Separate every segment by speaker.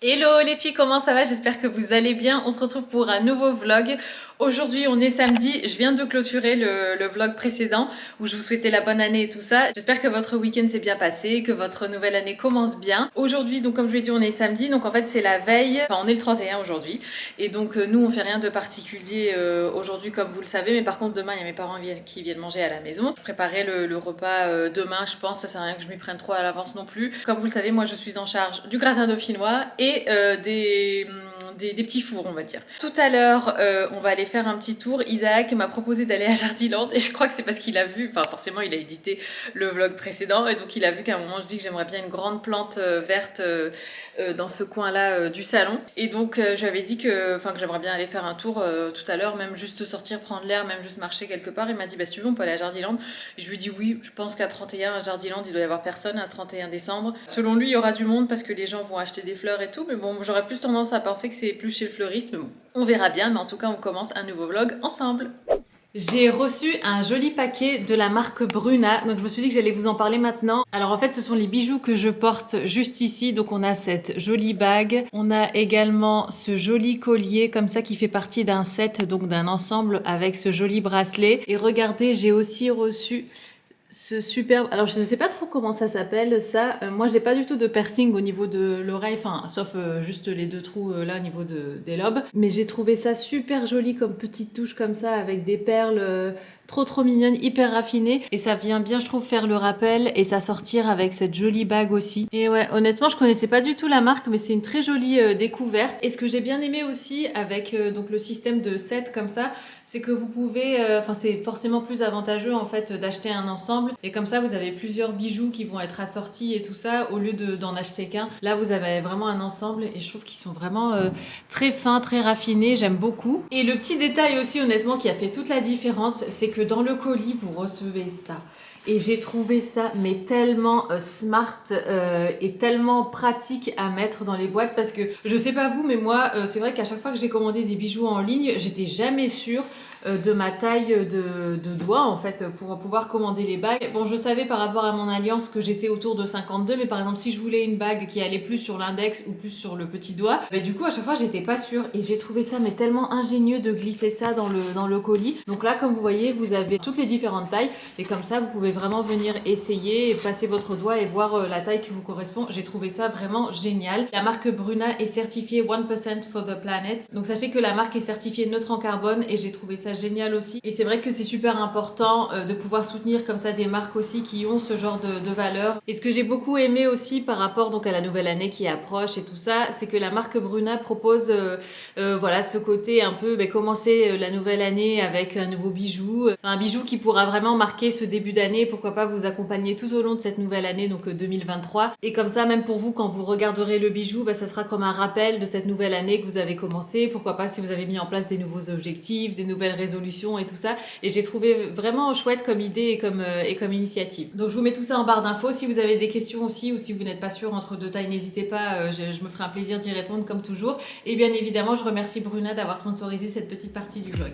Speaker 1: Hello les filles, comment ça va? J'espère que vous allez bien. On se retrouve pour un nouveau vlog. Aujourd'hui, on est samedi. Je viens de clôturer le vlog précédent où je vous souhaitais la bonne année et tout ça. J'espère que votre week-end s'est bien passé, que votre nouvelle année commence bien. Aujourd'hui, donc comme je vous l'ai dit, on est samedi. Donc en fait, c'est la veille. Enfin, on est le 31 aujourd'hui. Et donc nous, on fait rien de particulier aujourd'hui comme vous le savez. Mais par contre, demain, il y a mes parents qui viennent manger à la maison. Je préparerai le repas demain, je pense. Ça sert à rien que je m'y prenne trop à l'avance non plus. Comme vous le savez, moi, je suis en charge du gratin dauphinois et des petits fours, on va dire. Tout à l'heure, on va aller faire un petit tour. Isaac m'a proposé d'aller à Jardiland et je crois que c'est parce qu'il a vu, enfin forcément il a édité le vlog précédent et donc il a vu qu'à un moment je dis que j'aimerais bien une grande plante verte dans ce coin-là du salon. Et donc je lui avais dit que j'aimerais bien aller faire un tour tout à l'heure, même juste sortir, prendre l'air, même juste marcher quelque part. Il m'a dit bah si tu veux on peut aller à Jardiland. Et je lui ai dit oui, je pense qu'à 31 à Jardiland il doit y avoir personne à 31 décembre. Selon lui il y aura du monde parce que les gens vont acheter des fleurs et tout, mais bon j'aurais plus tendance à penser que c'est plus chez le fleuriste, mais bon on verra bien. Mais en tout cas on commence un nouveau vlog ensemble. J'ai reçu un joli paquet de la marque Bruna, donc je me suis dit que j'allais vous en parler maintenant. Alors en fait ce sont les bijoux que je porte juste ici, donc on a cette jolie bague, on a également ce joli collier comme ça qui fait partie d'un set, donc d'un ensemble avec ce joli bracelet. Et regardez, j'ai aussi reçu ce superbe, alors je ne sais pas trop comment ça s'appelle ça, moi j'ai pas du tout de piercing au niveau de l'oreille, enfin sauf juste les deux trous là au niveau des lobes, mais j'ai trouvé ça super joli comme petite touche comme ça avec des perles trop mignonne, hyper raffinée, et ça vient bien je trouve faire le rappel et s'assortir avec cette jolie bague aussi. Et ouais, honnêtement je connaissais pas du tout la marque, mais c'est une très jolie découverte. Et ce que j'ai bien aimé aussi avec donc le système de set comme ça, c'est que vous pouvez, c'est forcément plus avantageux en fait d'acheter un ensemble, et comme ça vous avez plusieurs bijoux qui vont être assortis et tout ça au lieu d'en acheter qu'un. Là vous avez vraiment un ensemble et je trouve qu'ils sont vraiment très fins, très raffinés, j'aime beaucoup. Et le petit détail aussi honnêtement qui a fait toute la différence, c'est que dans le colis vous recevez ça. Et j'ai trouvé ça mais tellement smart et tellement pratique à mettre dans les boîtes, parce que je sais pas vous mais moi c'est vrai qu'à chaque fois que j'ai commandé des bijoux en ligne, j'étais jamais sûre de ma taille de doigt en fait pour pouvoir commander les bagues. Bon, je savais par rapport à mon alliance que j'étais autour de 52, mais par exemple si je voulais une bague qui allait plus sur l'index ou plus sur le petit doigt, bah, du coup à chaque fois j'étais pas sûre, et j'ai trouvé ça mais tellement ingénieux de glisser ça dans le colis. Donc là comme vous voyez vous avez toutes les différentes tailles, et comme ça vous pouvez vraiment venir essayer et passer votre doigt et voir la taille qui vous correspond. J'ai trouvé ça vraiment génial. La marque Bruna est certifiée 1% for the planet, donc sachez que la marque est certifiée neutre en carbone, et j'ai trouvé ça génial aussi. Et c'est vrai que c'est super important de pouvoir soutenir comme ça des marques aussi qui ont ce genre de valeur. Et ce que j'ai beaucoup aimé aussi par rapport donc à la nouvelle année qui approche et tout ça, c'est que la marque Bruna propose voilà ce côté un peu commencer la nouvelle année avec un nouveau bijou, un bijou qui pourra vraiment marquer ce début d'année, pourquoi pas vous accompagner tout au long de cette nouvelle année, donc 2023. Et comme ça, même pour vous, quand vous regarderez le bijou, ça sera comme un rappel de cette nouvelle année que vous avez commencé. Pourquoi pas si vous avez mis en place des nouveaux objectifs, des nouvelles résolutions et tout ça. Et j'ai trouvé vraiment chouette comme idée et comme initiative. Donc je vous mets tout ça en barre d'infos. Si vous avez des questions aussi, ou si vous n'êtes pas sûr entre deux tailles, n'hésitez pas, je me ferai un plaisir d'y répondre comme toujours. Et bien évidemment, je remercie Bruna d'avoir sponsorisé cette petite partie du vlog.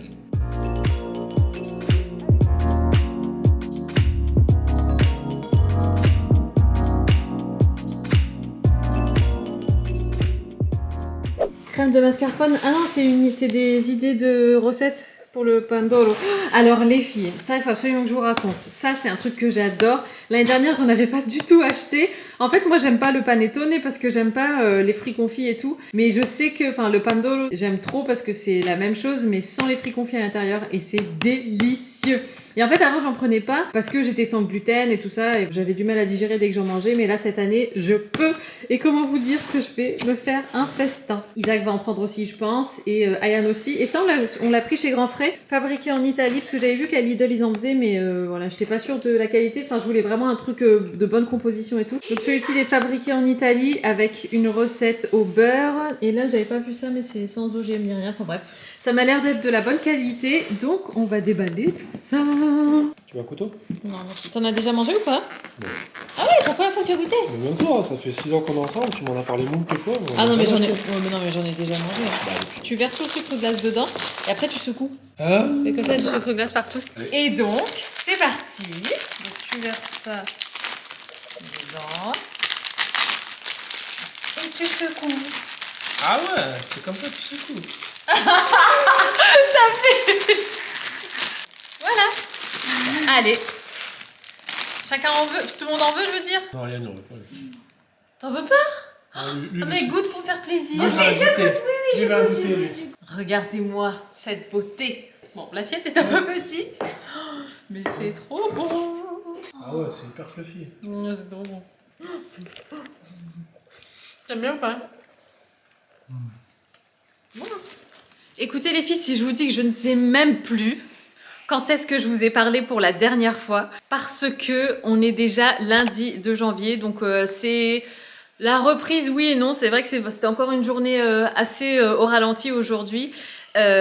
Speaker 1: Crème de mascarpone. Ah non, c'est des idées de recettes pour le pandoro. Alors les filles, ça il faut absolument que je vous raconte. Ça c'est un truc que j'adore. L'année dernière j'en avais pas du tout acheté. En fait moi j'aime pas le panettone parce que j'aime pas les fruits confits et tout. Mais je sais que le pandoro j'aime trop parce que c'est la même chose mais sans les fruits confits à l'intérieur, et c'est délicieux. Et en fait avant j'en prenais pas parce que j'étais sans gluten et tout ça, et j'avais du mal à digérer dès que j'en mangeais, mais là cette année je peux. Et comment vous dire que je vais me faire un festin. Isaac va en prendre aussi je pense, et Ayane aussi. Et ça on l'a pris chez Grand Frais, fabriqué en Italie, parce que j'avais vu qu'à Lidl ils en faisaient, mais voilà, j'étais pas sûre de la qualité. Enfin je voulais vraiment un truc de bonne composition et tout. Donc celui-ci il est fabriqué en Italie avec une recette au beurre, et là j'avais pas vu ça mais c'est sans OGM ni rien, enfin bref, ça m'a l'air d'être de la bonne qualité, donc on va déballer tout ça.
Speaker 2: Tu veux un couteau?
Speaker 1: Non, merci. T'en as déjà mangé ou pas?
Speaker 2: Non.
Speaker 1: Ah ouais, c'est la première fois que tu as goûté?
Speaker 2: Mais même toi, ça fait 6 ans qu'on est ensemble, tu m'en as parlé moult fois.
Speaker 1: Ah non mais j'en ai... Oh, mais non mais j'en ai déjà mangé. Tu verses le sucre glace dedans et après tu secoues.
Speaker 2: Ah.
Speaker 1: Et comme ça du sucre glace partout.
Speaker 2: Allez.
Speaker 1: Et donc, c'est parti. Donc tu verses ça dedans. Et tu secoues.
Speaker 2: Ah ouais, c'est comme ça que tu secoues.
Speaker 1: Voilà. Allez. Chacun en veut. Tout le monde en veut, je veux dire.
Speaker 2: Non, rien, non.
Speaker 1: T'en veux pas?
Speaker 2: Ah,
Speaker 1: Mais goûte pour me faire plaisir.
Speaker 2: Je vais goûter, lui.
Speaker 1: Regardez-moi cette beauté. Bon, l'assiette est un peu petite. Mais c'est trop bon.
Speaker 2: Ah ouais, c'est hyper fluffy.
Speaker 1: C'est trop bon. T'aimes bien ou pas? Bon. Écoutez les filles, si je vous dis que je ne sais même plus quand est-ce que je vous ai parlé pour la dernière fois, parce que on est déjà lundi 2 janvier, donc c'est la reprise, oui et non. C'est vrai que c'était encore une journée assez au ralenti aujourd'hui.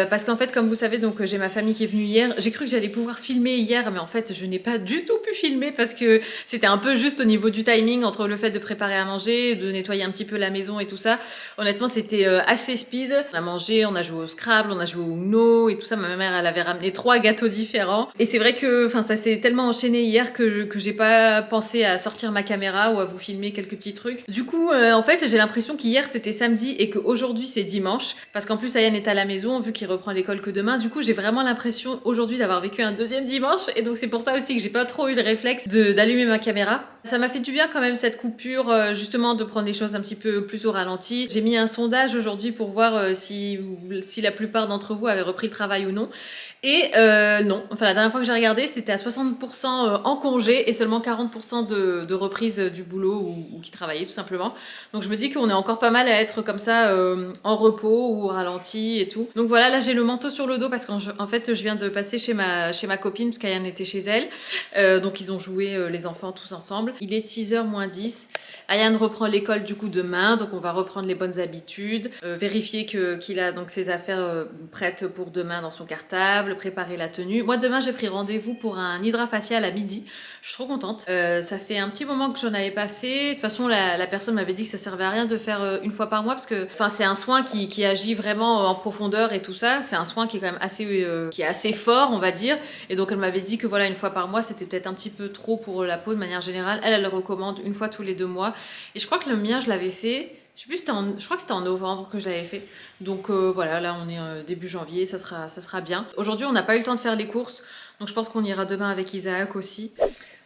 Speaker 1: Parce qu'en fait, comme vous savez, donc j'ai ma famille qui est venue hier. J'ai cru que j'allais pouvoir filmer hier, mais en fait, je n'ai pas du tout pu filmer parce que c'était un peu juste au niveau du timing entre le fait de préparer à manger, de nettoyer un petit peu la maison et tout ça. Honnêtement, c'était assez speed. On a mangé, on a joué au Scrabble, on a joué au Uno et tout ça. Ma mère, elle avait ramené 3 gâteaux différents. Et c'est vrai que, enfin, ça s'est tellement enchaîné hier que j'ai pas pensé à sortir ma caméra ou à vous filmer quelques petits trucs. Du coup, en fait, j'ai l'impression qu'hier c'était samedi et qu'aujourd'hui c'est dimanche. Parce qu'en plus, Ayane est à la maison, vu qu'il reprend l'école que demain. Du coup, j'ai vraiment l'impression aujourd'hui d'avoir vécu un deuxième dimanche. Et donc, c'est pour ça aussi que j'ai pas trop eu le réflexe d'allumer ma caméra. Ça m'a fait du bien quand même cette coupure, justement, de prendre les choses un petit peu plus au ralenti. J'ai mis un sondage aujourd'hui pour voir si la plupart d'entre vous avaient repris le travail ou non. Et non, enfin la dernière fois que j'ai regardé, c'était à 60% en congé et seulement 40% de reprise du boulot ou qui travaillait tout simplement. Donc je me dis qu'on est encore pas mal à être comme ça en repos ou au ralenti et tout. Donc voilà, là j'ai le manteau sur le dos parce qu'en fait je viens de passer chez ma copine parce qu'Ayane était chez elle. Donc ils ont joué les enfants tous ensemble. Il est 6h moins 10. Ayane reprend l'école du coup demain, donc on va reprendre les bonnes habitudes, vérifier qu'il a donc ses affaires prêtes pour demain dans son cartable, préparer la tenue. Moi demain j'ai pris rendez-vous pour un hydrafacial à midi. Je suis trop contente. Ça fait un petit moment que j'en avais pas fait. De toute façon la personne m'avait dit que ça servait à rien de faire une fois par mois parce que enfin c'est un soin qui agit vraiment en profondeur et tout ça. C'est un soin qui est quand même assez fort on va dire. Et donc elle m'avait dit que voilà une fois par mois c'était peut-être un petit peu trop pour la peau de manière générale. Elle le recommande une fois tous les 2 mois. Et je crois que le mien je l'avais fait. Je sais plus, je crois que c'était en novembre que je l'avais fait. Donc voilà, là on est début janvier, ça sera bien. Aujourd'hui on n'a pas eu le temps de faire les courses, donc je pense qu'on ira demain avec Isaac aussi.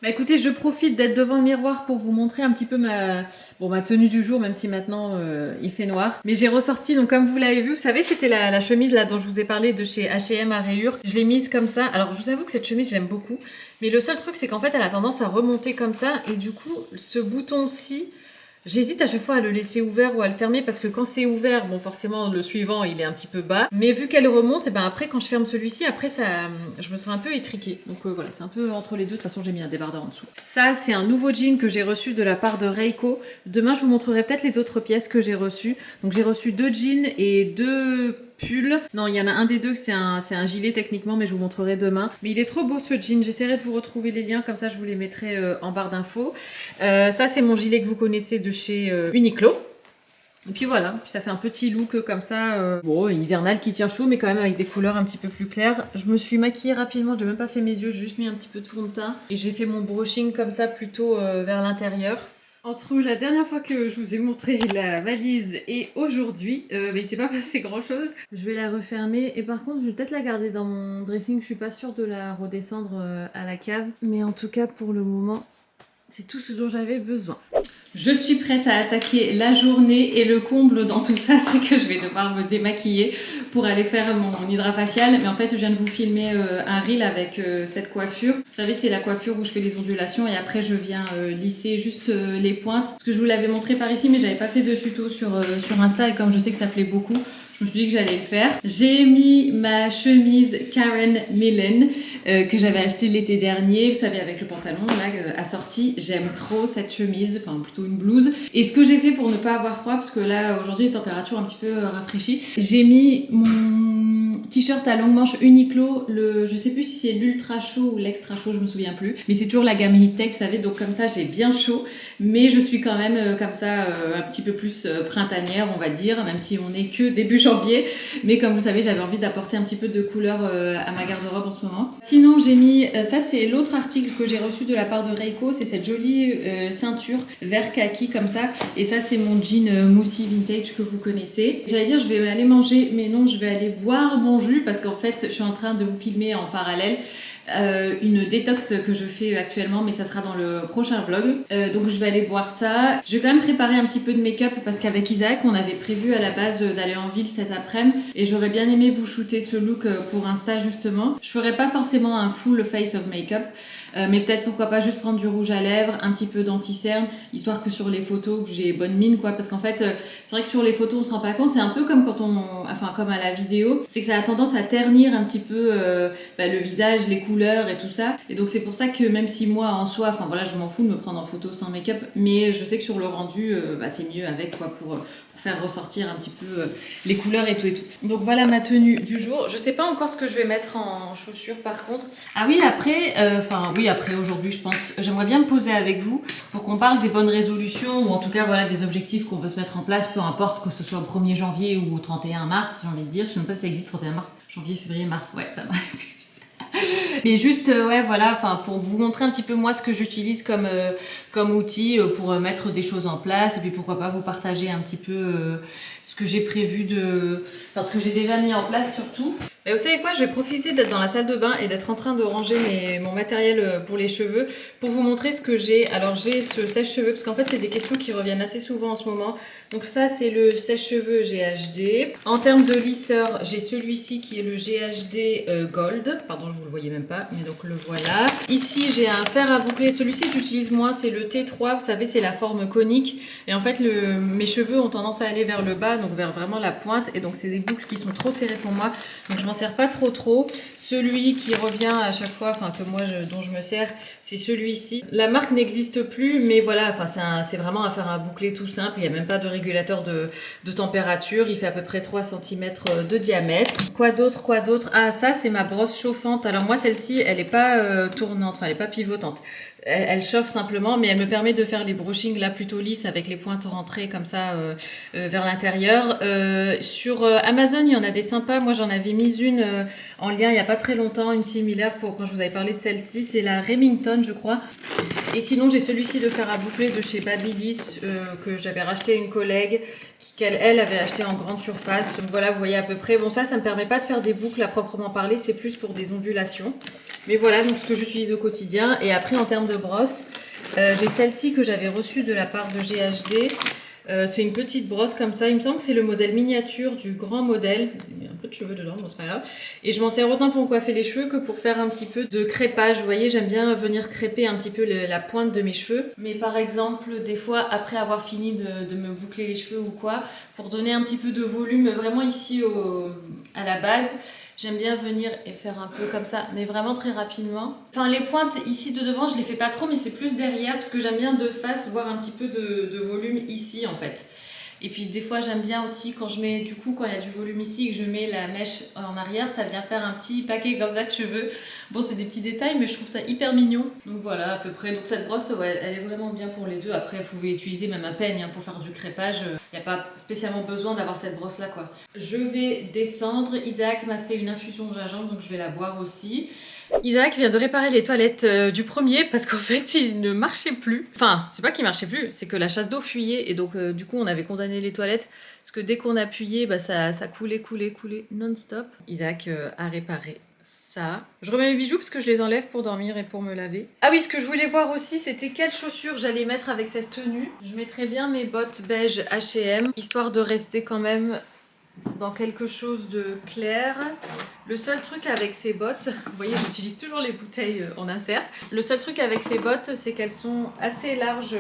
Speaker 1: Bah écoutez, je profite d'être devant le miroir pour vous montrer un petit peu ma tenue du jour, même si maintenant il fait noir. Mais j'ai ressorti, donc comme vous l'avez vu, vous savez c'était la chemise là dont je vous ai parlé de chez H&M à rayures. Je l'ai mise comme ça. Alors je vous avoue que cette chemise j'aime beaucoup, mais le seul truc c'est qu'en fait elle a tendance à remonter comme ça et du coup ce bouton-ci, j'hésite à chaque fois à le laisser ouvert ou à le fermer parce que quand c'est ouvert, bon forcément le suivant il est un petit peu bas. Mais vu qu'elle remonte, et ben après quand je ferme celui-ci, après ça, je me sens un peu étriquée. Donc voilà, c'est un peu entre les deux. De toute façon j'ai mis un débardeur en dessous. Ça c'est un nouveau jean que j'ai reçu de la part de Reiko. Demain je vous montrerai peut-être les autres pièces que j'ai reçues. Donc j'ai reçu 2 jeans et 2 pulls. Non, il y en a un des deux que c'est un gilet techniquement, mais je vous montrerai demain. Mais il est trop beau ce jean. J'essaierai de vous retrouver les liens, comme ça je vous les mettrai en barre d'infos. Ça c'est mon gilet que vous connaissez de chez Uniqlo. Et puis voilà, ça fait un petit look comme ça, bon, hivernal qui tient chaud, mais quand même avec des couleurs un petit peu plus claires. Je me suis maquillée rapidement, j'ai même pas fait mes yeux, j'ai juste mis un petit peu de fond de teint. Et j'ai fait mon brushing comme ça plutôt vers l'intérieur. Entre la dernière fois que je vous ai montré la valise et aujourd'hui, mais il s'est pas passé grand chose. Je vais la refermer et par contre je vais peut-être la garder dans mon dressing, je suis pas sûre de la redescendre à la cave. Mais en tout cas pour le moment, c'est tout ce dont j'avais besoin. Je suis prête à attaquer la journée et le comble dans tout ça, c'est que je vais devoir me démaquiller pour aller faire mon hydrafacial. Mais en fait, je viens de vous filmer un reel avec cette coiffure. Vous savez, c'est la coiffure où je fais les ondulations et après je viens lisser juste les pointes. Parce que je vous l'avais montré par ici, mais j'avais pas fait de tuto sur Insta et comme je sais que ça plaît beaucoup, je me suis dit que j'allais le faire. J'ai mis ma chemise Karen Millen que j'avais achetée l'été dernier. Vous savez, avec le pantalon là assorti. J'aime trop cette chemise, enfin plutôt une blouse. Et ce que j'ai fait pour ne pas avoir froid, parce que là aujourd'hui les températures un petit peu rafraîchies, j'ai mis mon t-shirt à longue manche Uniqlo, je sais plus si c'est l'ultra chaud ou l'extra chaud, je me souviens plus. Mais c'est toujours la gamme Heat Tech, vous savez, donc comme ça j'ai bien chaud. Mais je suis quand même comme ça un petit peu plus printanière, on va dire, même si on n'est que début janvier. Mais comme vous savez, j'avais envie d'apporter un petit peu de couleur à ma garde-robe en ce moment. Sinon, j'ai mis, ça c'est l'autre article que j'ai reçu de la part de Reiko, c'est cette jolie ceinture vert kaki comme ça. Et ça c'est mon jean moussi vintage que vous connaissez. J'allais dire je vais aller manger, mais non, je vais aller boire mon jus parce qu'en fait je suis en train de vous filmer en parallèle une détox que je fais actuellement, mais ça sera dans le prochain vlog. Donc je vais aller boire ça. Je vais quand même préparer un petit peu de make-up parce qu'avec Isaac on avait prévu à la base d'aller en ville cet après-midi et j'aurais bien aimé vous shooter ce look pour Insta justement. Je ferai pas forcément un full face of make-up, mais peut-être pourquoi pas juste prendre du rouge à lèvres, un petit peu d'anti-cerne, histoire que sur les photos que j'ai bonne mine quoi, parce qu'en fait c'est vrai que sur les photos on se rend pas compte, c'est un peu comme quand enfin comme à la vidéo, c'est que ça a tendance à ternir un petit peu le visage, les couleurs et tout ça, et donc c'est pour ça que même si moi en soi, enfin voilà, je m'en fous de me prendre en photo sans make-up, mais je sais que sur le rendu c'est mieux avec quoi pour faire ressortir un petit peu les couleurs et tout et tout. Donc voilà ma tenue du jour. Je sais pas encore ce que je vais mettre en chaussures par contre. Ah oui après, après aujourd'hui je pense, j'aimerais bien me poser avec vous pour qu'on parle des bonnes résolutions ou en tout cas voilà des objectifs qu'on veut se mettre en place, peu importe que ce soit au 1er janvier ou au 31 mars, j'ai envie de dire. Je sais même pas si ça existe 31 mars, janvier, février, mars, ouais ça va. Mais juste ouais voilà, enfin pour vous montrer un petit peu moi ce que j'utilise comme outil pour mettre des choses en place et puis pourquoi pas vous partager un petit peu ce que j'ai prévu enfin ce que j'ai déjà mis en place surtout. Et vous savez quoi, je vais profiter d'être dans la salle de bain et d'être en train de ranger mon matériel pour les cheveux pour vous montrer ce que j'ai. Alors j'ai ce sèche-cheveux parce qu'en fait c'est des questions qui reviennent assez souvent en ce moment. Donc ça c'est le sèche-cheveux GHD. En termes de lisseur, j'ai celui-ci qui est le GHD Gold. Pardon, je vous le voyais même pas, mais donc le voilà. Ici j'ai un fer à boucler. Celui-ci que j'utilise moins, c'est le T3. Vous savez, c'est la forme conique. Et en fait mes cheveux ont tendance à aller vers le bas, donc vers vraiment la pointe. Et donc c'est des boucles qui sont trop serrées pour moi. Donc je m'en sers pas trop. Celui qui revient à chaque fois, enfin que moi dont je me sers, c'est celui-ci. La marque n'existe plus, mais voilà, enfin c'est vraiment un fer à boucler tout simple. Il n'y a même pas de régulateur de température. Il fait à peu près 3 cm de diamètre. Quoi d'autre? Ah ça c'est ma brosse chauffante. Alors moi celle-ci elle est pas tournante, enfin elle est pas pivotante. Elle chauffe simplement, mais elle me permet de faire les brushings là plutôt lisses avec les pointes rentrées comme ça vers l'intérieur. Sur Amazon, il y en a des sympas. Moi, j'en avais mis une en lien il n'y a pas très longtemps, une similaire pour quand je vous avais parlé de celle-ci. C'est la Remington, je crois. Et sinon, j'ai celui-ci de fer à boucler de chez Babyliss que j'avais racheté à une collègue qu'elle avait acheté en grande surface. Donc voilà, vous voyez à peu près. Bon, ça me permet pas de faire des boucles à proprement parler. C'est plus pour des ondulations. Mais voilà donc ce que j'utilise au quotidien. Et après en termes de brosse, j'ai celle-ci que j'avais reçue de la part de GHD. C'est une petite brosse comme ça. Il me semble que c'est le modèle miniature du grand modèle. Il y a un peu de cheveux dedans, bon c'est pas grave. Et je m'en sers autant pour me coiffer les cheveux que pour faire un petit peu de crêpage. Vous voyez, j'aime bien venir crêper un petit peu la pointe de mes cheveux. Mais par exemple, des fois, après avoir fini de me boucler les cheveux ou quoi, pour donner un petit peu de volume vraiment ici à la base, j'aime bien venir et faire un peu comme ça, mais vraiment très rapidement. Enfin, les pointes ici de devant, je les fais pas trop, mais c'est plus derrière, parce que j'aime bien de face voir un petit peu de volume ici, en fait. Et puis des fois j'aime bien aussi quand je mets, du coup quand il y a du volume ici et que je mets la mèche en arrière, ça vient faire un petit paquet comme ça de cheveux. Bon, c'est des petits détails mais je trouve ça hyper mignon. Donc voilà à peu près, donc cette brosse ouais, elle est vraiment bien pour les deux. Après vous pouvez utiliser même un peigne hein, pour faire du crêpage, il n'y a pas spécialement besoin d'avoir cette brosse là quoi. Je vais descendre, Isaac m'a fait une infusion de gingembre donc je vais la boire aussi. Isaac vient de réparer les toilettes du premier parce qu'en fait il ne marchait plus. Enfin c'est pas qu'il marchait plus, c'est que la chasse d'eau fuyait et donc du coup on avait condamné les toilettes parce que dès qu'on appuyait bah, ça coulait non-stop. Isaac a réparé ça. Je remets mes bijoux parce que je les enlève pour dormir et pour me laver. Ah oui, ce que je voulais voir aussi c'était quelles chaussures j'allais mettre avec cette tenue. Je mettrais bien mes bottes beige H&M histoire de rester quand même dans quelque chose de clair. Le seul truc avec ces bottes, vous voyez j'utilise toujours les bouteilles en insert. Le seul truc avec ces bottes c'est qu'elles sont assez larges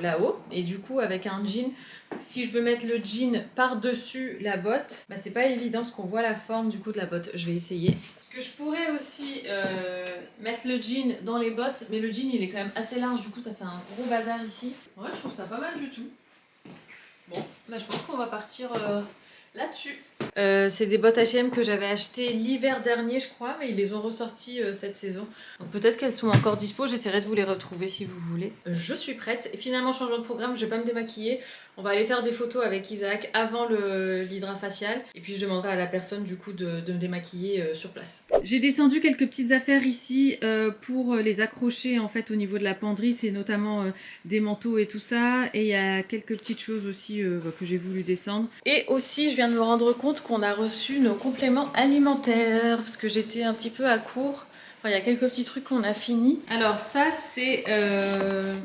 Speaker 1: là-haut et du coup avec un jean, si je veux mettre le jean par-dessus la botte, bah c'est pas évident parce qu'on voit la forme du coup de la botte. Je vais essayer. Parce que je pourrais aussi mettre le jean dans les bottes, mais le jean il est quand même assez large, du coup ça fait un gros bazar ici. Ouais, je trouve ça pas mal du tout. Bon, bah je pense qu'on va partir là-dessus. C'est des bottes H&M que j'avais achetées l'hiver dernier je crois, mais ils les ont ressorties cette saison. Donc peut-être qu'elles sont encore dispo, j'essaierai de vous les retrouver si vous voulez. Je suis prête, et finalement changement de programme, je vais pas me démaquiller. On va aller faire des photos avec Isaac avant l'hydrafacial, et puis je demanderai à la personne du coup de me démaquiller sur place. J'ai descendu quelques petites affaires ici pour les accrocher en fait au niveau de la penderie, c'est notamment des manteaux et tout ça, et il y a quelques petites choses aussi que j'ai voulu descendre. Et aussi je viens de me rendre compte qu'on a reçu nos compléments alimentaires parce que j'étais un petit peu à court. Enfin, il y a quelques petits trucs qu'on a fini. Alors ça c'est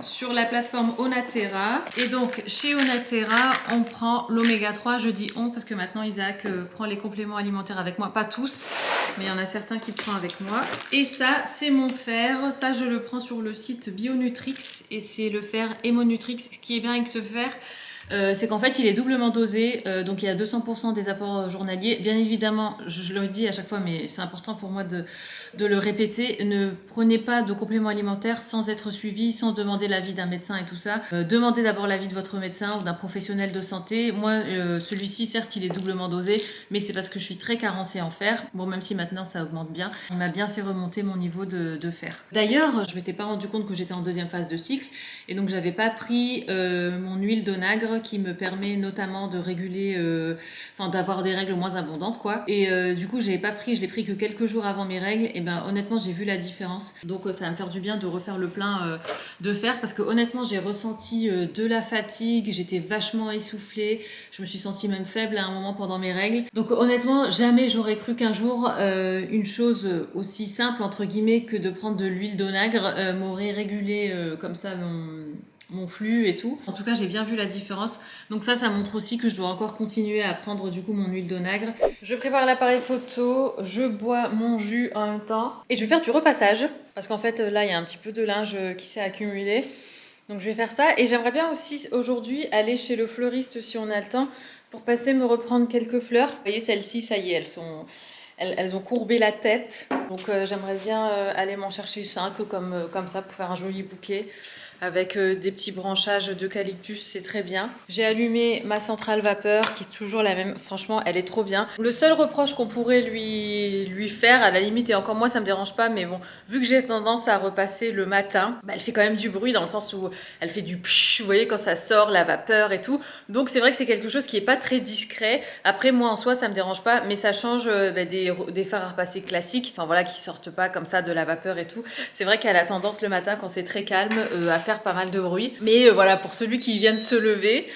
Speaker 1: sur la plateforme Onaterra. Et donc chez Onaterra on prend l'oméga 3. Je dis on parce que maintenant Isaac prend les compléments alimentaires avec moi. Pas tous, mais il y en a certains qui prend avec moi. Et ça c'est mon fer. Ça je le prends sur le site Bionutrix. Et c'est le fer Hémonutrix. Ce qui est bien avec ce fer, c'est qu'en fait il est doublement dosé, donc il y a 200% des apports journaliers. Bien évidemment, je le dis à chaque fois, mais c'est important pour moi de le répéter, ne prenez pas de compléments alimentaires sans être suivi, sans demander l'avis d'un médecin et tout ça. Demandez d'abord l'avis de votre médecin ou d'un professionnel de santé. Moi, celui-ci, certes, il est doublement dosé, mais c'est parce que je suis très carencée en fer. Bon, même si maintenant ça augmente bien, il m'a bien fait remonter mon niveau de fer. D'ailleurs, je m'étais pas rendu compte que j'étais en deuxième phase de cycle, et donc j'avais pas pris mon huile d'onagre qui me permet notamment de réguler, d'avoir des règles moins abondantes quoi. Et du coup, j'avais pas pris, je l'ai pris que quelques jours avant mes règles. Et ben honnêtement, j'ai vu la différence. Donc ça va me faire du bien de refaire le plein de fer parce que honnêtement, j'ai ressenti de la fatigue, j'étais vachement essoufflée, je me suis sentie même faible à un moment pendant mes règles. Donc honnêtement, jamais j'aurais cru qu'un jour une chose aussi simple entre guillemets que de prendre de l'huile d'onagre m'aurait régulé comme ça mon flux et tout. En tout cas, j'ai bien vu la différence. Donc ça montre aussi que je dois encore continuer à prendre du coup mon huile d'onagre. Je prépare l'appareil photo, je bois mon jus en même temps. Et je vais faire du repassage. Parce qu'en fait, là, il y a un petit peu de linge qui s'est accumulé. Donc je vais faire ça. Et j'aimerais bien aussi aujourd'hui aller chez le fleuriste si on a le temps pour passer me reprendre quelques fleurs. Vous voyez, celles-ci, ça y est, elles ont courbé la tête. Donc j'aimerais bien aller m'en chercher 5 comme ça pour faire un joli bouquet. Avec des petits branchages d'eucalyptus, c'est très bien. J'ai allumé ma centrale vapeur qui est toujours la même. Franchement, elle est trop bien. Le seul reproche qu'on pourrait lui faire, à la limite, et encore moi ça me dérange pas, mais bon, vu que j'ai tendance à repasser le matin, elle fait quand même du bruit dans le sens où elle fait du psh, vous voyez, quand ça sort, la vapeur et tout. Donc c'est vrai que c'est quelque chose qui est pas très discret. Après, moi en soi, ça me dérange pas, mais ça change des fards à repasser classiques, enfin voilà, qui sortent pas comme ça de la vapeur et tout. C'est vrai qu'elle a tendance le matin, quand c'est très calme, à faire pas mal de bruit. Mais voilà, pour celui qui vient de se lever,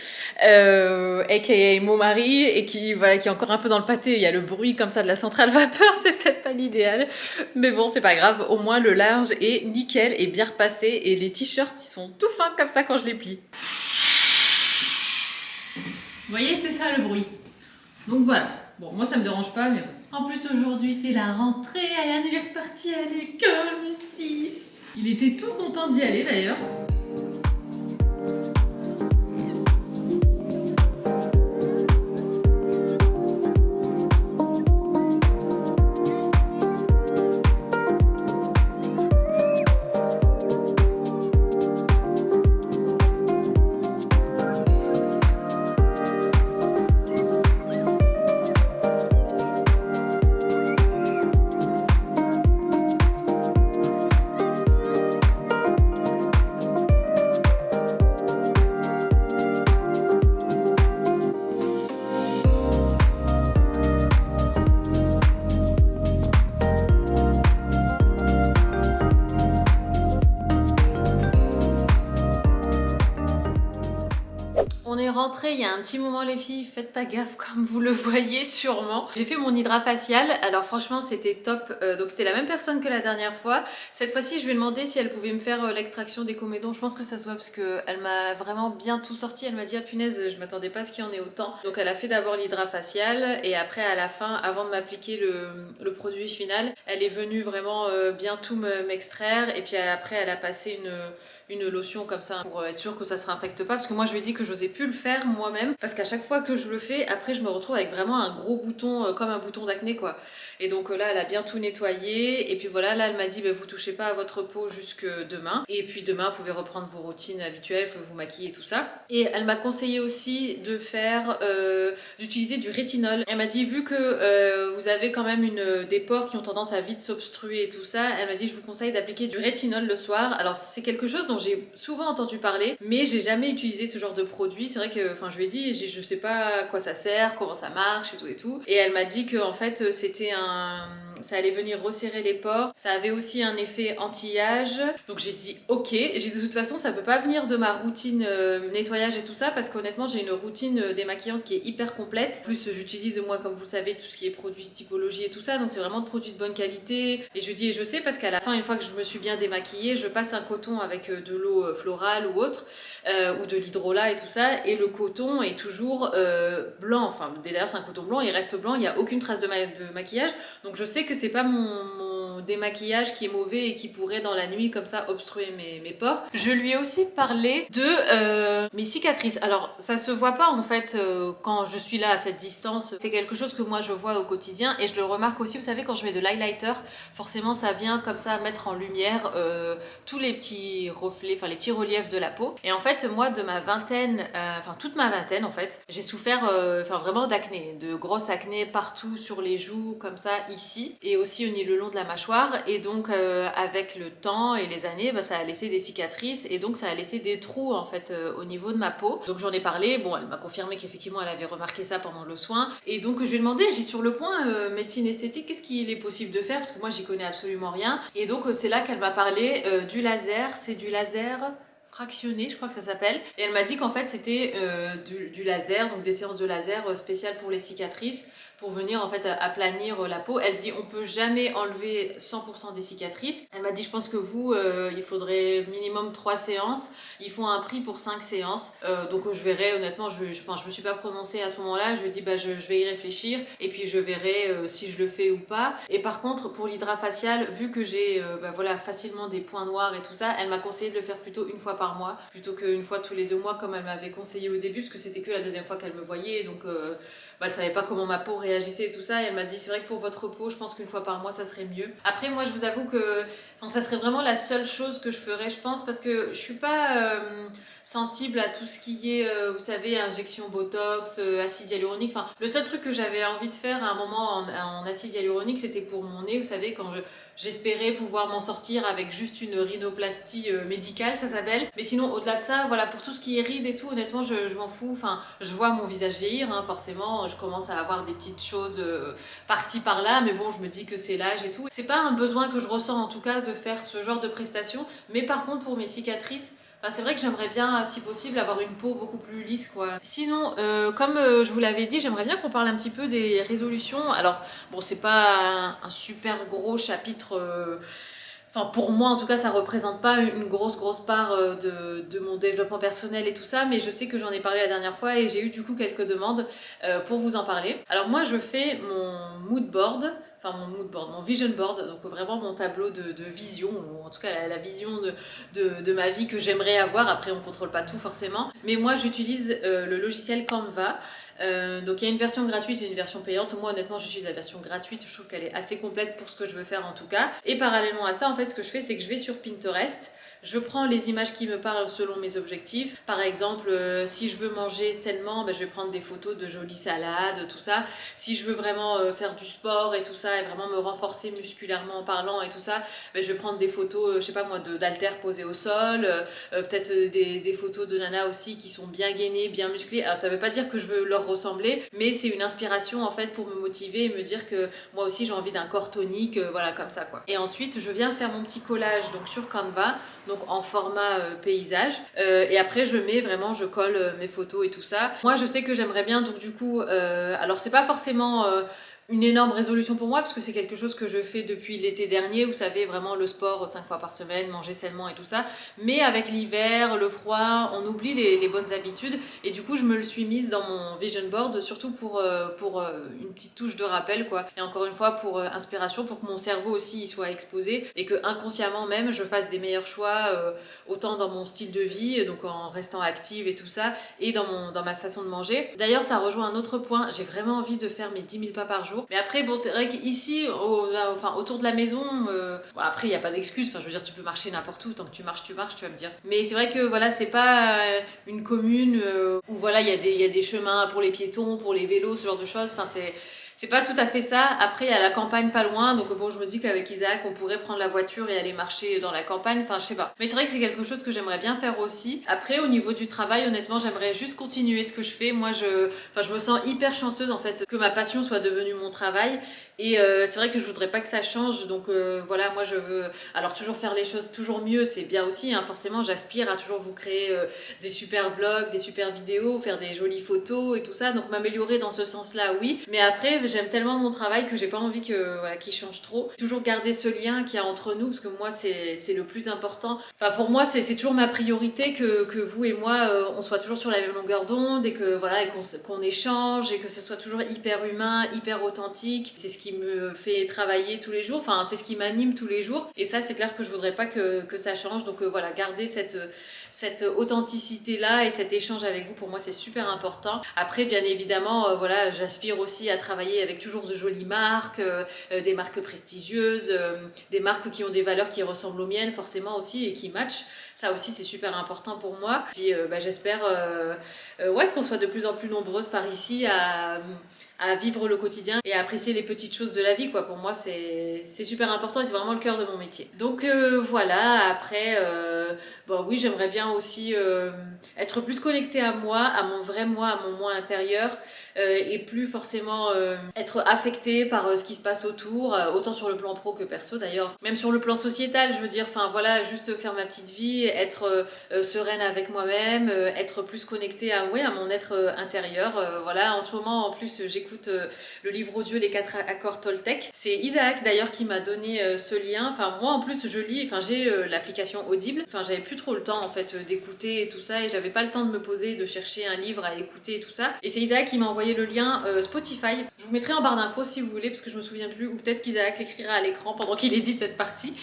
Speaker 1: aka mon mari, et qui est encore un peu dans le pâté, il y a le bruit comme ça de la centrale vapeur, c'est peut-être pas l'idéal. Mais bon, c'est pas grave, au moins le linge est nickel et bien repassé, et les t-shirts ils sont tout fins comme ça quand je les plie. Vous voyez, c'est ça le bruit. Donc voilà. Bon, moi ça me dérange pas, mais bon. En plus aujourd'hui c'est la rentrée, Ayane il est reparti à l'école, mon fils. Il était tout content d'y aller d'ailleurs. On est rentré il y a un petit moment les filles, faites pas gaffe comme vous le voyez sûrement. J'ai fait mon hydrafacial, alors franchement c'était top, donc c'était la même personne que la dernière fois. Cette fois-ci je lui ai demandé si elle pouvait me faire l'extraction des comédons, je pense que ça se voit parce qu'elle m'a vraiment bien tout sorti. Elle m'a dit ah punaise, je m'attendais pas à ce qu'il y en ait autant. Donc elle a fait d'abord l'hydrafacial et après à la fin, avant de m'appliquer le produit final, elle est venue vraiment bien tout m'extraire, et puis après elle a passé une lotion comme ça pour être sûre que ça se réinfecte pas, parce que moi je lui ai dit que j'osais plus le faire faire moi-même parce qu'à chaque fois que je le fais, après je me retrouve avec vraiment un gros bouton, comme un bouton d'acné quoi. Et donc là elle a bien tout nettoyé et puis voilà, là elle m'a dit vous touchez pas à votre peau jusque demain et puis demain vous pouvez reprendre vos routines habituelles, vous maquiller tout ça. Et elle m'a conseillé aussi de faire, d'utiliser du rétinol. Elle m'a dit vu que vous avez quand même des pores qui ont tendance à vite s'obstruer et tout ça, elle m'a dit je vous conseille d'appliquer du rétinol le soir. Alors c'est quelque chose dont j'ai souvent entendu parler, mais j'ai jamais utilisé ce genre de produit. C'est vrai que, enfin je lui ai dit, je sais pas à quoi ça sert, comment ça marche et tout et tout. Et elle m'a dit que en fait ça allait venir resserrer les pores. Ça avait aussi un effet anti-âge. Donc j'ai dit ok. J'ai dit de toute façon ça peut pas venir de ma routine nettoyage et tout ça parce qu'honnêtement j'ai une routine démaquillante qui est hyper complète. En plus j'utilise moi comme vous le savez tout ce qui est produits typologie et tout ça. Donc c'est vraiment de produits de bonne qualité. Et je lui dis et je sais parce qu'à la fin une fois que je me suis bien démaquillée, je passe un coton avec de l'eau florale ou autre ou de l'hydrolat et tout ça. Et le coton est toujours blanc. Enfin d'ailleurs c'est un coton blanc, il reste blanc, il n'y a aucune trace de maquillage. Donc je sais que c'est pas mon démaquillage qui est mauvais et qui pourrait dans la nuit comme ça obstruer mes pores. Je lui ai aussi parlé de mes cicatrices. Alors ça se voit pas en fait quand je suis là à cette distance. C'est quelque chose que moi je vois au quotidien et je le remarque aussi, vous savez quand je mets de l'highlighter, forcément ça vient comme ça mettre en lumière tous les petits reflets, enfin les petits reliefs de la peau. Et en fait moi de ma vingtaine, enfin toute ma vingtaine en fait, j'ai souffert vraiment d'acné, de grosses acné partout sur les joues comme ça ici et aussi le long de la mâchoire. Et donc avec le temps et les années ça a laissé des cicatrices et donc ça a laissé des trous en fait au niveau de ma peau. Donc j'en ai parlé, bon elle m'a confirmé qu'effectivement elle avait remarqué ça pendant le soin et donc je lui ai demandé, j'ai sur le point médecine esthétique, qu'est-ce qu'il est possible de faire parce que moi j'y connais absolument rien. Et donc c'est là qu'elle m'a parlé du laser. C'est du laser fractionné, je crois que ça s'appelle. Et elle m'a dit qu'en fait c'était du laser, donc des séances de laser spéciales pour les cicatrices, pour venir en fait aplanir la peau. Elle dit on peut jamais enlever 100% des cicatrices. Elle m'a dit je pense que vous, il faudrait minimum 3 séances. Ils font un prix pour 5 séances. Donc je verrai honnêtement, je me suis pas prononcée à ce moment-là. Je lui ai dit je vais y réfléchir et puis je verrai si je le fais ou pas. Et par contre pour l'hydra facial, vu que j'ai voilà, facilement des points noirs et tout ça, elle m'a conseillé de le faire plutôt une fois par mois plutôt qu'une fois tous les 2 mois comme elle m'avait conseillé au début parce que c'était que la deuxième fois qu'elle me voyait donc elle savait pas comment ma peau réagissait et tout ça et elle m'a dit c'est vrai que pour votre peau je pense qu'une fois par mois ça serait mieux. Après moi je vous avoue que ça serait vraiment la seule chose que je ferais je pense parce que je suis pas sensible à tout ce qui est vous savez injection botox, acide hyaluronique, enfin le seul truc que j'avais envie de faire à un moment en acide hyaluronique c'était pour mon nez, vous savez quand j'espérais pouvoir m'en sortir avec juste une rhinoplastie médicale ça s'appelle, mais sinon au-delà de ça voilà pour tout ce qui est rides et tout honnêtement je m'en fous, enfin je vois mon visage vieillir hein, forcément je commence à avoir des petites choses par-ci par-là mais bon je me dis que c'est l'âge et tout, c'est pas un besoin que je ressens en tout cas de faire ce genre de prestations, mais par contre pour mes cicatrices c'est vrai que j'aimerais bien, si possible, avoir une peau beaucoup plus lisse, quoi. Sinon, comme je vous l'avais dit, j'aimerais bien qu'on parle un petit peu des résolutions. Alors, bon, c'est pas un super gros chapitre... Enfin, pour moi, en tout cas, ça représente pas une grosse part de mon développement personnel et tout ça, mais je sais que j'en ai parlé la dernière fois et j'ai eu du coup quelques demandes pour vous en parler. Alors moi, je fais mon mood board, mon vision board, donc vraiment mon tableau de vision, ou en tout cas la vision de ma vie que j'aimerais avoir. Après, on contrôle pas tout forcément, mais moi, j'utilise le logiciel Canva. Donc il y a une version gratuite et une version payante. Moi honnêtement j'utilise la version gratuite, je trouve qu'elle est assez complète pour ce que je veux faire en tout cas. Et parallèlement à ça en fait ce que je fais c'est que je vais sur Pinterest, je prends les images qui me parlent selon mes objectifs. Par exemple si je veux manger sainement, je vais prendre des photos de jolies salades, tout ça. Si je veux vraiment faire du sport et tout ça et vraiment me renforcer musculairement en parlant et tout ça, je vais prendre des photos, je sais pas moi, d'haltères posés au sol, peut-être des photos de nanas aussi qui sont bien gainées, bien musclées. Alors ça veut pas dire que je veux leur ressembler, mais c'est une inspiration en fait pour me motiver et me dire que moi aussi j'ai envie d'un corps tonique, voilà comme ça quoi. Et ensuite je viens faire mon petit collage donc sur Canva, donc en format paysage, et après je colle mes photos et tout ça. Moi je sais que j'aimerais bien donc du coup, alors c'est pas forcément une énorme résolution pour moi parce que c'est quelque chose que je fais depuis l'été dernier, vous savez, vraiment le sport 5 fois par semaine, manger sainement et tout ça. Mais avec l'hiver, le froid, on oublie les bonnes habitudes et du coup je me le suis mise dans mon vision board surtout pour une petite touche de rappel quoi. Et encore une fois pour inspiration, pour que mon cerveau aussi y soit exposé et que inconsciemment même je fasse des meilleurs choix autant dans mon style de vie, donc en restant active et tout ça, et dans ma façon de manger. D'ailleurs ça rejoint un autre point, j'ai vraiment envie de faire mes 10 000 pas par jour. Mais après bon c'est vrai qu'ici autour de la maison, bon, après il n'y a pas d'excuse, enfin je veux dire tu peux marcher n'importe où, tant que tu marches tu vas me dire. Mais c'est vrai que voilà c'est pas une commune où voilà il y a des chemins pour les piétons, pour les vélos, ce genre de choses, enfin c'est pas tout à fait ça. Après, il y a la campagne pas loin, donc bon, je me dis qu'avec Isaac, on pourrait prendre la voiture et aller marcher dans la campagne. Enfin, je sais pas. Mais c'est vrai que c'est quelque chose que j'aimerais bien faire aussi. Après, au niveau du travail, honnêtement, j'aimerais juste continuer ce que je fais. Moi, je me sens hyper chanceuse en fait que ma passion soit devenue mon travail. Et c'est vrai que je voudrais pas que ça change. Donc voilà, moi je veux alors toujours faire les choses toujours mieux, c'est bien aussi. Hein, forcément, j'aspire à toujours vous créer des super vlogs, des super vidéos, faire des jolies photos et tout ça. Donc m'améliorer dans ce sens-là, oui. Mais après, j'aime tellement mon travail que j'ai pas envie qu'il change trop. Toujours garder ce lien qu'il y a entre nous, parce que moi c'est le plus important. Enfin pour moi c'est toujours ma priorité que vous et moi on soit toujours sur la même longueur d'onde et que voilà qu'on échange et que ce soit toujours hyper humain, hyper authentique. C'est ce qui me fait travailler tous les jours. Enfin c'est ce qui m'anime tous les jours. Et ça c'est clair que je voudrais pas que ça change. Donc voilà, garder cette authenticité là et cet échange avec vous, pour moi c'est super important. Après bien évidemment voilà, j'aspire aussi à travailler avec toujours de jolies marques, des marques prestigieuses, des marques qui ont des valeurs qui ressemblent aux miennes forcément aussi et qui matchent. Ça aussi c'est super important pour moi. Puis j'espère ouais, qu'on soit de plus en plus nombreuses par ici à vivre le quotidien et à apprécier les petites choses de la vie quoi. Pour moi c'est super important et c'est vraiment le cœur de mon métier. Donc voilà, après bon oui, j'aimerais bien aussi être plus connectée à moi, à mon vrai moi, à mon moi intérieur et plus forcément être affectée par ce qui se passe autour, autant sur le plan pro que perso d'ailleurs, même sur le plan sociétal, je veux dire, enfin voilà, juste faire ma petite vie, être sereine avec moi-même, être plus connectée à mon être intérieur. Voilà, en ce moment en plus j'écoute le livre audio Les 4 accords Toltec. C'est Isaac d'ailleurs qui m'a donné ce lien. Enfin moi en plus je lis, enfin j'ai l'application Audible. Enfin j'avais plus trop le temps en fait d'écouter et tout ça et j'avais pas le temps de me poser, de chercher un livre à écouter et tout ça. Et c'est Isaac qui m'a envoyé le lien Spotify. Je vous mettrai en barre d'infos si vous voulez parce que je me souviens plus, ou peut-être qu'Isaac l'écrira à l'écran pendant qu'il édite cette partie.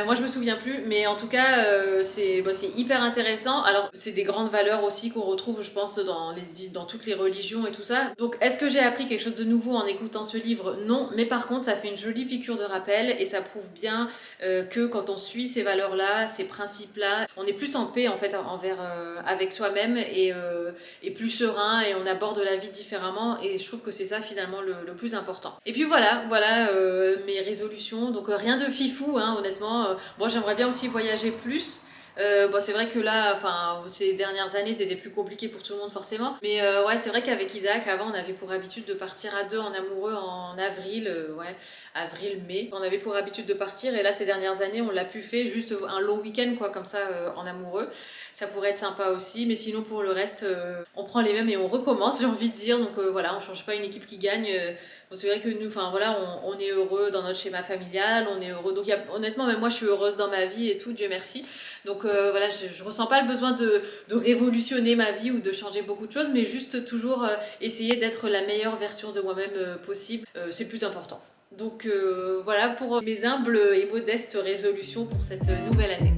Speaker 1: Moi je me souviens plus, mais en tout cas c'est hyper intéressant. Alors c'est des grandes valeurs aussi qu'on retrouve je pense dans toutes les religions et tout ça. Donc est-ce que j'ai appris quelque chose de nouveau en écoutant ce livre? Non, mais par contre ça fait une jolie piqûre de rappel et ça prouve bien que quand on suit ces valeurs-là, ces principes-là, on est plus en paix en fait avec soi-même et plus serein et on aborde la vie différemment et je trouve que c'est ça finalement le plus important. Et puis voilà mes résolutions, donc rien de fifou hein, honnêtement. Bon, j'aimerais bien aussi voyager plus. Bon, c'est vrai que là, enfin, ces dernières années, c'était plus compliqué pour tout le monde forcément. Mais ouais, c'est vrai qu'avec Isaac, avant, on avait pour habitude de partir à deux en amoureux en avril, ouais, avril-mai. On avait pour habitude de partir et là, ces dernières années, on l'a plus fait, juste un long week-end, quoi, comme ça, en amoureux. Ça pourrait être sympa aussi, mais sinon pour le reste, on prend les mêmes et on recommence, j'ai envie de dire. Donc voilà, on change pas une équipe qui gagne. Bon, c'est vrai que nous, enfin voilà, on est heureux dans notre schéma familial, on est heureux. Donc honnêtement, même moi, je suis heureuse dans ma vie et tout, Dieu merci. Donc voilà, je ressens pas le besoin de révolutionner ma vie ou de changer beaucoup de choses, mais juste toujours essayer d'être la meilleure version de moi-même possible. C'est le plus important. Donc voilà pour mes humbles et modestes résolutions pour cette nouvelle année.